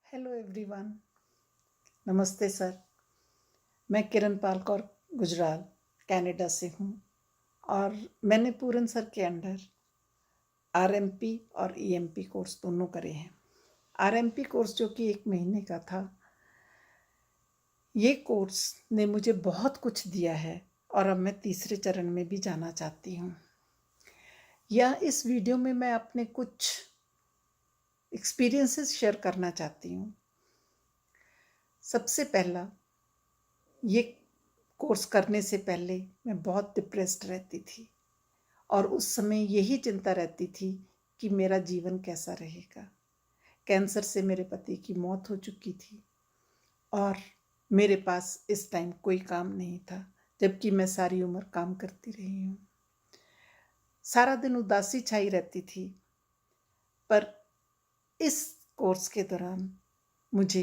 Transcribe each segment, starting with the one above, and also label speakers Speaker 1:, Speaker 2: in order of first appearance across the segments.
Speaker 1: Hello everyone. नमस्ते sir. मैं किरण पाल Kaur Gujral Canada से हूँ और मैंने पूरन सर के अंडर आरएमपी और ईएमपी कोर्स दोनों करे हैं। आरएमपी कोर्स जो कि 1 महीने का था, ये कोर्स ने मुझे बहुत कुछ दिया है और अब मैं तीसरे चरण में भी जाना चाहती हूँ। इस वीडियो में मैं अपने कुछ एक्सपीरियंसेस शेयर करना चाहती हूँ। सबसे पहला, ये कोर्स करने से पहले मैं बहुत डिप्रेस्ड रहती थी और उस समय यही चिंता रहती थी कि मेरा जीवन कैसा रहेगा। कैंसर से मेरे पति की मौत हो चुकी थी और मेरे पास इस टाइम कोई काम नहीं था, जबकि मैं सारी उम्र काम करती रही हूँ। सारा दिन उदासी छाई रहती थी, पर इस कोर्स के दौरान मुझे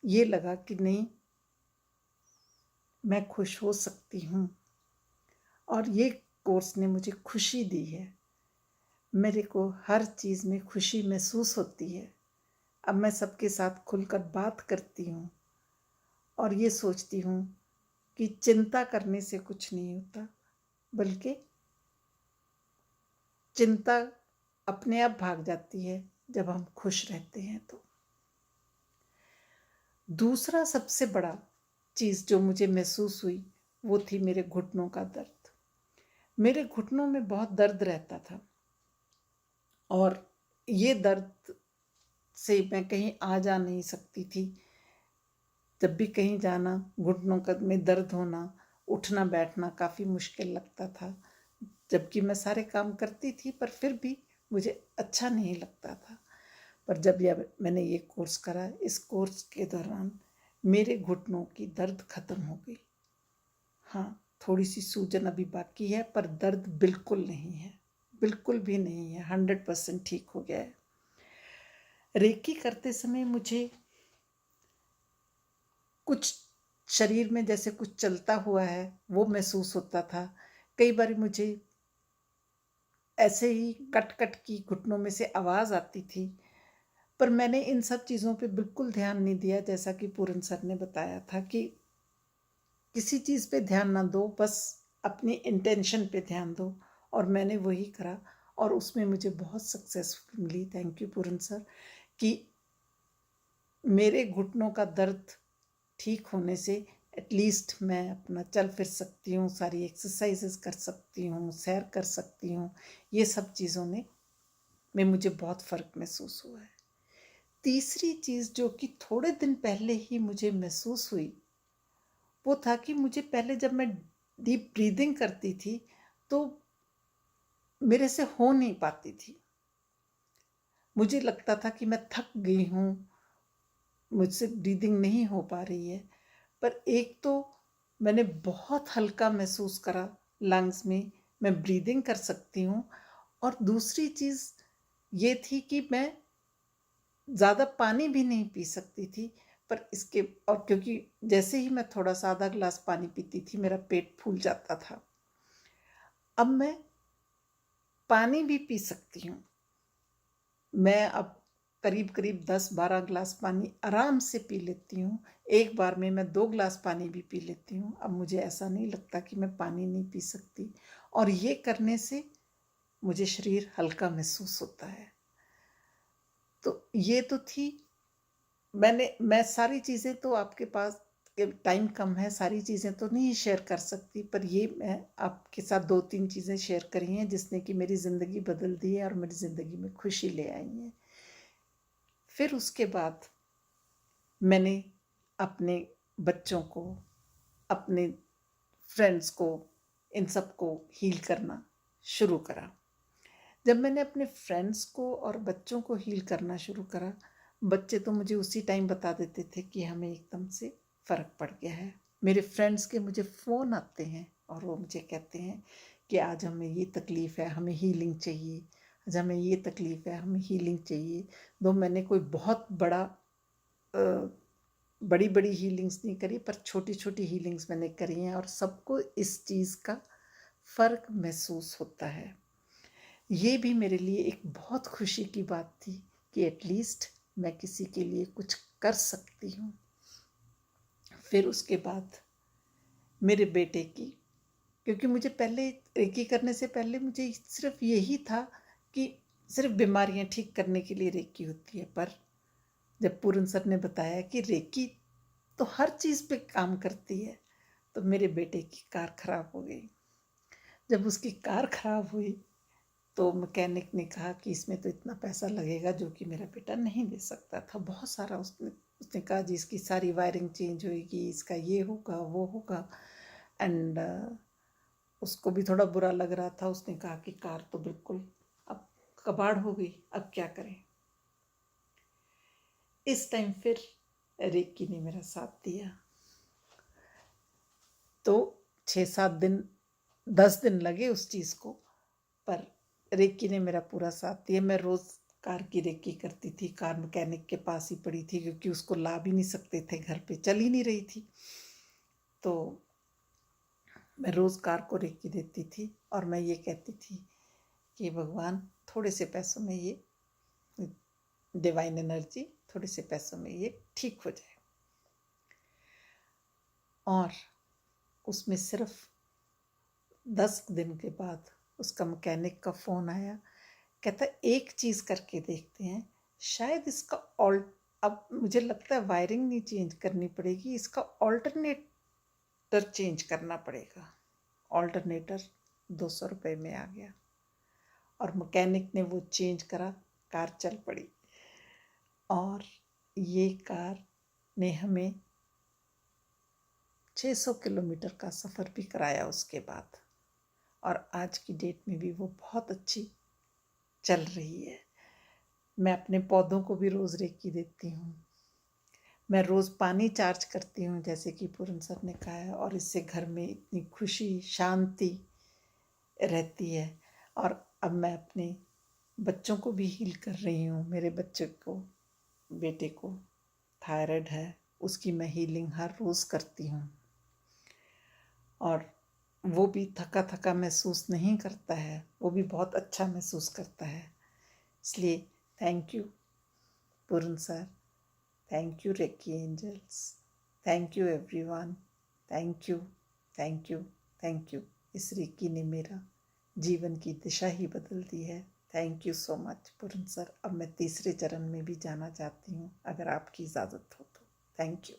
Speaker 1: ये लगा कि नहीं, मैं खुश हो सकती हूँ और ये कोर्स ने मुझे खुशी दी है। मेरे को हर चीज़ में खुशी महसूस होती है। अब मैं सबके साथ खुलकर बात करती हूँ और ये सोचती हूँ कि चिंता करने से कुछ नहीं होता, बल्कि चिंता अपने आप भाग जाती है जब हम खुश रहते हैं। तो दूसरा सबसे बड़ा चीज़ जो मुझे महसूस हुई वो थी मेरे घुटनों का दर्द। मेरे घुटनों में बहुत दर्द रहता था और ये दर्द से मैं कहीं आ जा नहीं सकती थी। जब भी कहीं जाना, घुटनों में दर्द होना, उठना बैठना काफ़ी मुश्किल लगता था। जबकि मैं सारे काम करती थी, पर फिर भी मुझे अच्छा नहीं लगता था। पर जब मैंने ये कोर्स करा, इस कोर्स के दौरान मेरे घुटनों की दर्द खत्म हो गई। हाँ, थोड़ी सी सूजन अभी बाकी है, पर दर्द बिल्कुल नहीं है, बिल्कुल भी नहीं है। 100% ठीक हो गया है। रेकी करते समय मुझे कुछ शरीर में जैसे कुछ चलता हुआ है वो महसूस होता था। कई बार मुझे ऐसे ही कट कट की घुटनों में से आवाज़ आती थी, पर मैंने इन सब चीज़ों पे बिल्कुल ध्यान नहीं दिया। जैसा कि पूरन सर ने बताया था कि किसी चीज़ पे ध्यान ना दो, बस अपनी इंटेंशन पे ध्यान दो, और मैंने वही करा और उसमें मुझे बहुत सक्सेसफुल मिली। थैंक यू पूरन सर कि मेरे घुटनों का दर्द ठीक होने से एटलीस्ट मैं अपना चल फिर सकती हूँ, सारी एक्सरसाइजेस कर सकती हूँ, सैर कर सकती हूँ। ये सब चीज़ों में मुझे बहुत फ़र्क महसूस हुआ है। तीसरी चीज़ जो कि थोड़े दिन पहले ही मुझे महसूस हुई, वो था कि मुझे पहले जब मैं डीप ब्रीदिंग करती थी तो मेरे से हो नहीं पाती थी। मुझे लगता था कि मैं थक गई हूँ, मुझसे ब्रीदिंग नहीं हो पा रही है। पर एक तो मैंने बहुत हल्का महसूस करा लंग्स में, मैं ब्रीदिंग कर सकती हूँ। और दूसरी चीज़ ये थी कि मैं ज़्यादा पानी भी नहीं पी सकती थी, पर इसके और क्योंकि जैसे ही मैं थोड़ा सा आधा ग्लास पानी पीती थी मेरा पेट फूल जाता था। अब मैं पानी भी पी सकती हूँ। मैं अब करीब करीब 10-12 ग्लास पानी आराम से पी लेती हूँ। एक बार में मैं 2 ग्लास पानी भी पी लेती हूँ। अब मुझे ऐसा नहीं लगता कि मैं पानी नहीं पी सकती, और ये करने से मुझे शरीर हल्का महसूस होता है। तो ये तो थी। मैं सारी चीज़ें तो आपके पास टाइम कम है, सारी चीज़ें तो नहीं शेयर कर सकती, पर ये मैं आपके साथ 2-3 चीज़ें शेयर करी हैं जिसने कि मेरी ज़िंदगी बदल दी है और मेरी ज़िंदगी में खुशी ले आई है। फिर उसके बाद मैंने अपने बच्चों को, अपने फ्रेंड्स को, इन सबको हील करना शुरू करा। जब मैंने अपने फ्रेंड्स को और बच्चों को हील करना शुरू करा, बच्चे तो मुझे उसी टाइम बता देते थे कि हमें एकदम से फ़र्क पड़ गया है। मेरे फ्रेंड्स के मुझे फ़ोन आते हैं और वो मुझे कहते हैं कि आज हमें ये तकलीफ़ है, हमें हीलिंग चाहिए, आज हमें ये तकलीफ़ है, हमें हीलिंग चाहिए। दो मैंने कोई बहुत बड़ी बड़ी हीलिंग्स नहीं करी, पर छोटी छोटी हीलिंग्स मैंने करी हैं और सबको इस चीज़ का फ़र्क महसूस होता है। ये भी मेरे लिए एक बहुत खुशी की बात थी कि एटलीस्ट मैं किसी के लिए कुछ कर सकती हूँ। फिर उसके बाद मेरे बेटे की, क्योंकि मुझे पहले रेकी करने से पहले मुझे सिर्फ यही था कि सिर्फ बीमारियां ठीक करने के लिए रेकी होती है, पर जब पूरन सर ने बताया कि रेकी तो हर चीज़ पे काम करती है, तो मेरे बेटे की कार खराब हो गई। जब उसकी कार खराब हुई तो मैकेनिक ने कहा कि इसमें तो इतना पैसा लगेगा जो कि मेरा बेटा नहीं दे सकता था, बहुत सारा। उसने उसने कहा जी इसकी सारी वायरिंग चेंज होएगी, इसका ये होगा वो होगा। एंड उसको भी थोड़ा बुरा लग रहा था। उसने कहा कि कार तो बिल्कुल अब कबाड़ हो गई, अब क्या करें। इस टाइम फिर रेकी ने मेरा साथ दिया। तो 6-7 दिन 10 दिन लगे उस चीज़ को, पर रेकी ने मेरा पूरा साथ दिया। मैं रोज़ कार की रेकी करती थी, कार मैकेनिक के पास ही पड़ी थी, क्योंकि उसको ला भी नहीं सकते थे, घर पे चल ही नहीं रही थी। तो मैं रोज़ कार को रेकी देती थी और मैं ये कहती थी कि भगवान थोड़े से पैसों में ये डिवाइन एनर्जी, थोड़े से पैसों में ये ठीक हो जाए। और उसमें सिर्फ 10 दिन के बाद उसका मैकेनिक का फ़ोन आया, कहता एक चीज़ करके देखते हैं, शायद इसका अब मुझे लगता है वायरिंग नहीं चेंज करनी पड़ेगी, इसका ऑल्टरनेटर चेंज करना पड़ेगा। ऑल्टरनेटर 200 रुपये में आ गया और मैकेनिक ने वो चेंज करा, कार चल पड़ी। और ये कार ने हमें 600 किलोमीटर का सफ़र भी कराया उसके बाद, और आज की डेट में भी वो बहुत अच्छी चल रही है। मैं अपने पौधों को भी रोज़ रेकी देती हूँ। मैं रोज़ पानी चार्ज करती हूँ जैसे कि पूरन सर ने कहा है, और इससे घर में इतनी खुशी शांति रहती है। और अब मैं अपने बच्चों को भी हील कर रही हूँ। मेरे बच्चे को, बेटे को थायराइड है, उसकी मैं हीलिंग हर रोज़ करती हूँ, और वो भी थका थका महसूस नहीं करता है, वो भी बहुत अच्छा महसूस करता है। इसलिए thank you Puran sir, thank you reiki angels, thank you everyone, thank you thank you thank you. इस रेकी ने मेरा जीवन की दिशा ही बदल दी है। Thank you so much Puran sir. अब मैं तीसरे चरण में भी जाना चाहती हूँ, अगर आपकी इजाज़त हो तो। Thank you.